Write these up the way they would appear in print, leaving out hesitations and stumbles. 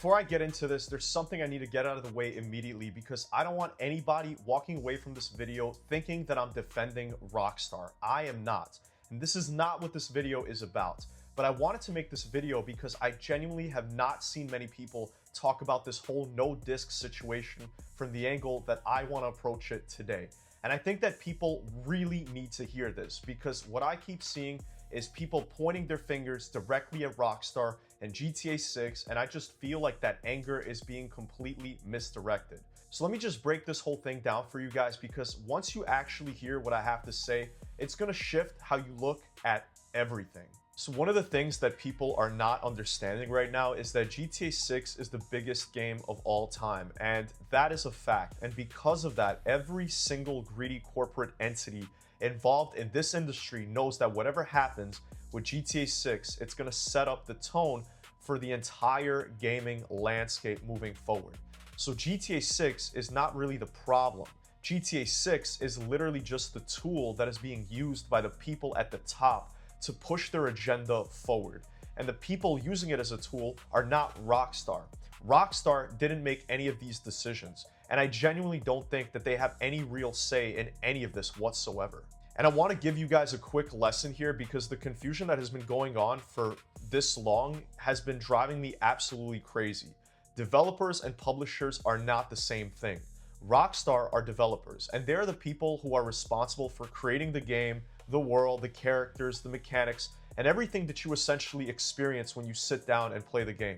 before I get into this, there's something I need to get out of the way immediately because I don't want anybody walking away from this video thinking that I'm defending Rockstar. I am not. And this is not what this video is about. But I wanted to make this video because I genuinely have not seen many people talk about this whole no disc situation from the angle that I want to approach it today. And I think that people really need to hear this because what I keep seeing is people pointing their fingers directly at Rockstar and GTA 6, and I just feel like that anger is being completely misdirected. So let me just break this whole thing down for you guys, because once you actually hear what I have to say, it's gonna shift how you look at everything. So one of the things that people are not understanding right now is that GTA 6 is the biggest game of all time, and that is a fact. And because of that, every single greedy corporate entity involved in this industry knows that whatever happens with GTA 6, it's going to set up the tone for the entire gaming landscape moving forward. So GTA 6 is not really the problem. GTA 6 is literally just the tool that is being used by the people at the top to push their agenda forward. And the people using it as a tool are not Rockstar. Rockstar didn't make any of these decisions, and I genuinely don't think that they have any real say in any of this whatsoever. And I want to give you guys a quick lesson here because the confusion that has been going on for this long has been driving me absolutely crazy. Developers and publishers are not the same thing. Rockstar are developers, and they're the people who are responsible for creating the game, the world, the characters, the mechanics, and everything that you essentially experience when you sit down and play the game.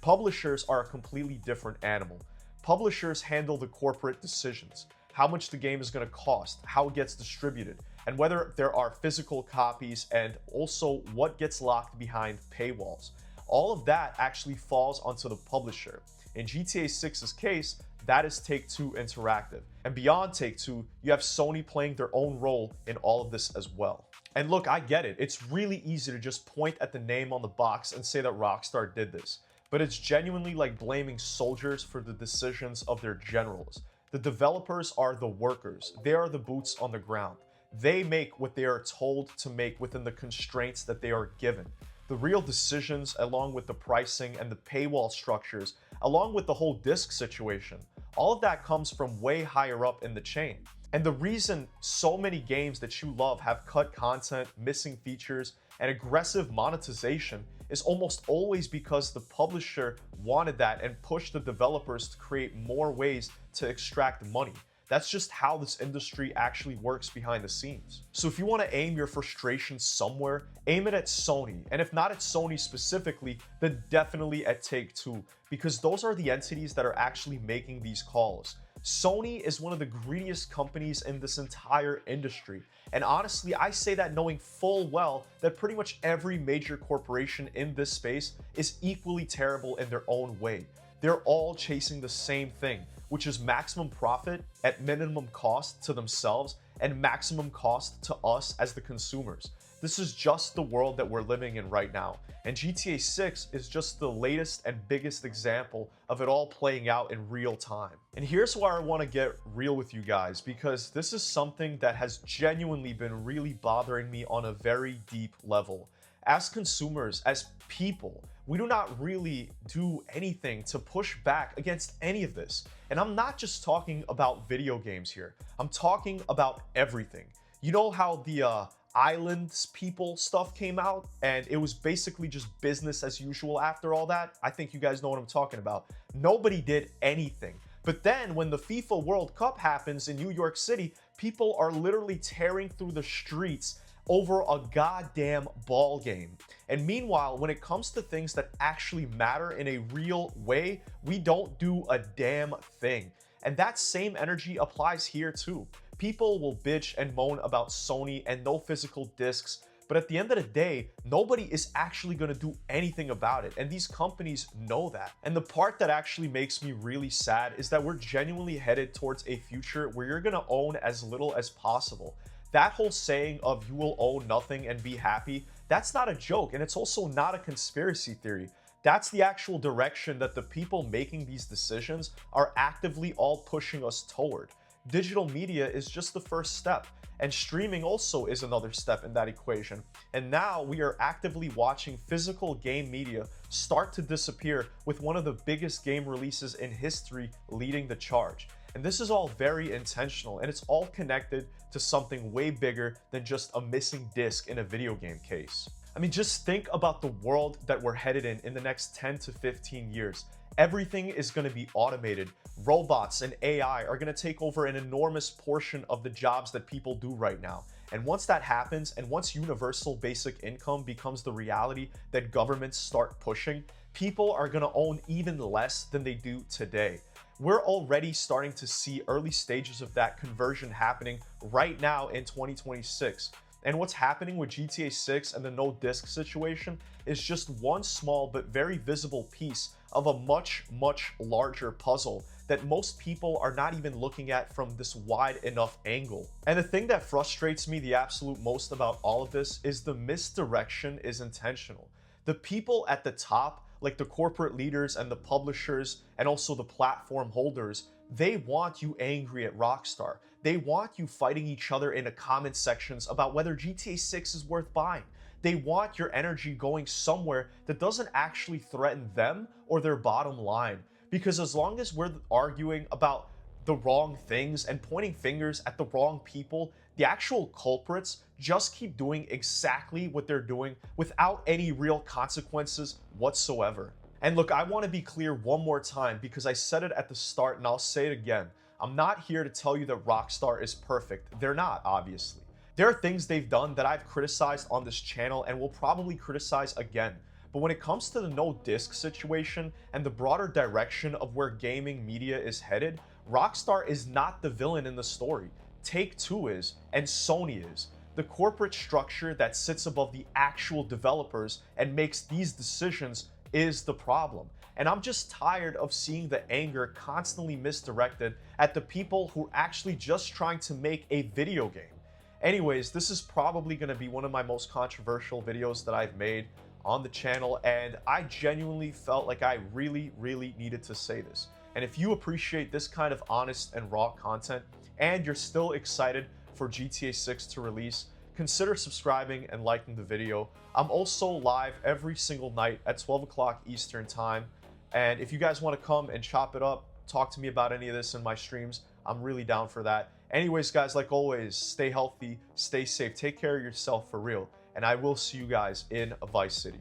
Publishers are a completely different animal. Publishers handle the corporate decisions, how much the game is going to cost, how it gets distributed, and whether there are physical copies, and also what gets locked behind paywalls. All of that actually falls onto the publisher. In GTA 6's case, that is Take-Two Interactive. And beyond Take-Two, you have Sony playing their own role in all of this as well. And look, I get it. It's really easy to just point at the name on the box and say that Rockstar did this. But it's genuinely like blaming soldiers for the decisions of their generals. The developers are the workers. They are the boots on the ground. They make what they are told to make within the constraints that they are given. The real decisions, along with the pricing and the paywall structures, along with the whole disc situation, all of that comes from way higher up in the chain. And the reason so many games that you love have cut content, missing features, and aggressive monetization is almost always because the publisher wanted that and pushed the developers to create more ways to extract money. That's just how this industry actually works behind the scenes. So if you want to aim your frustration somewhere, aim it at Sony. And if not at Sony specifically, then definitely at Take-Two, because those are the entities that are actually making these calls. Sony is one of the greediest companies in this entire industry. And honestly, I say that knowing full well that pretty much every major corporation in this space is equally terrible in their own way. They're all chasing the same thing, which is maximum profit at minimum cost to themselves and maximum cost to us as the consumers. This is just the world that we're living in right now. And GTA 6 is just the latest and biggest example of it all playing out in real time. And here's why I want to get real with you guys, because this is something that has genuinely been really bothering me on a very deep level. As consumers, as people, we do not really do anything to push back against any of this. And I'm not just talking about video games here. I'm talking about everything. You know how the Islands people stuff came out and it was basically just business as usual after all that? I think you guys know what I'm talking about. Nobody did anything. But then when the FIFA World Cup happens in New York City, people are literally tearing through the streets over a goddamn ball game. And meanwhile, when it comes to things that actually matter in a real way, we don't do a damn thing. And that same energy applies here too. People will bitch and moan about Sony and no physical discs, but at the end of the day, nobody is actually going to do anything about it, and these companies know that. And the part that actually makes me really sad is that we're genuinely headed towards a future where you're going to own as little as possible. That whole saying of you will own nothing and be happy, that's not a joke, and it's also not a conspiracy theory. That's the actual direction that the people making these decisions are actively all pushing us toward. digital media is just the first step. And streaming also is another step in that equation. And now we are actively watching physical game media start to disappear, with one of the biggest game releases in history leading the charge. And this is all very intentional, and it's all connected to something way bigger than just a missing disc in a video game case. I mean, just think about the world that we're headed in the next 10 to 15 years. Everything is going to be automated. Robots and AI are going to take over an enormous portion of the jobs that people do right now. And once that happens, and once universal basic income becomes the reality that governments start pushing, people are going to own even less than they do today. We're already starting to see early stages of that conversion happening right now in 2026. And what's happening with GTA 6 and the no disc situation is just one small but very visible piece of a much larger puzzle that most people are not even looking at from this wide enough angle. And the thing that frustrates me the absolute most about all of this is the misdirection is intentional. The people at the top, like the corporate leaders and the publishers and also the platform holders, they want you angry at Rockstar. They want you fighting each other in the comment sections about whether GTA 6 is worth buying. They want your energy going somewhere that doesn't actually threaten them or their bottom line. Because as long as we're arguing about the wrong things and pointing fingers at the wrong people, the actual culprits just keep doing exactly what they're doing without any real consequences whatsoever. And look, I want to be clear one more time, because I said it at the start and I'll say it again. I'm not here to tell you that Rockstar is perfect. They're not, obviously. There are things they've done that I've criticized on this channel and will probably criticize again. But when it comes to the no disc situation and the broader direction of where gaming media is headed, Rockstar is not the villain in the story. Take-Two is, and Sony is. The corporate structure that sits above the actual developers and makes these decisions is the problem. And I'm just tired of seeing the anger constantly misdirected at the people who are actually just trying to make a video game. Anyways, this is probably going to be one of my most controversial videos that I've made on the channel, and I genuinely felt like I really needed to say this. And if you appreciate this kind of honest and raw content, and you're still excited for GTA 6 to release, consider subscribing and liking the video. I'm also live every single night at 12 o'clock Eastern time. And if you guys want to come and chop it up, talk to me about any of this in my streams, I'm really down for that. Anyways, guys, like always, stay healthy, stay safe, take care of yourself for real. And I will see you guys in Vice City.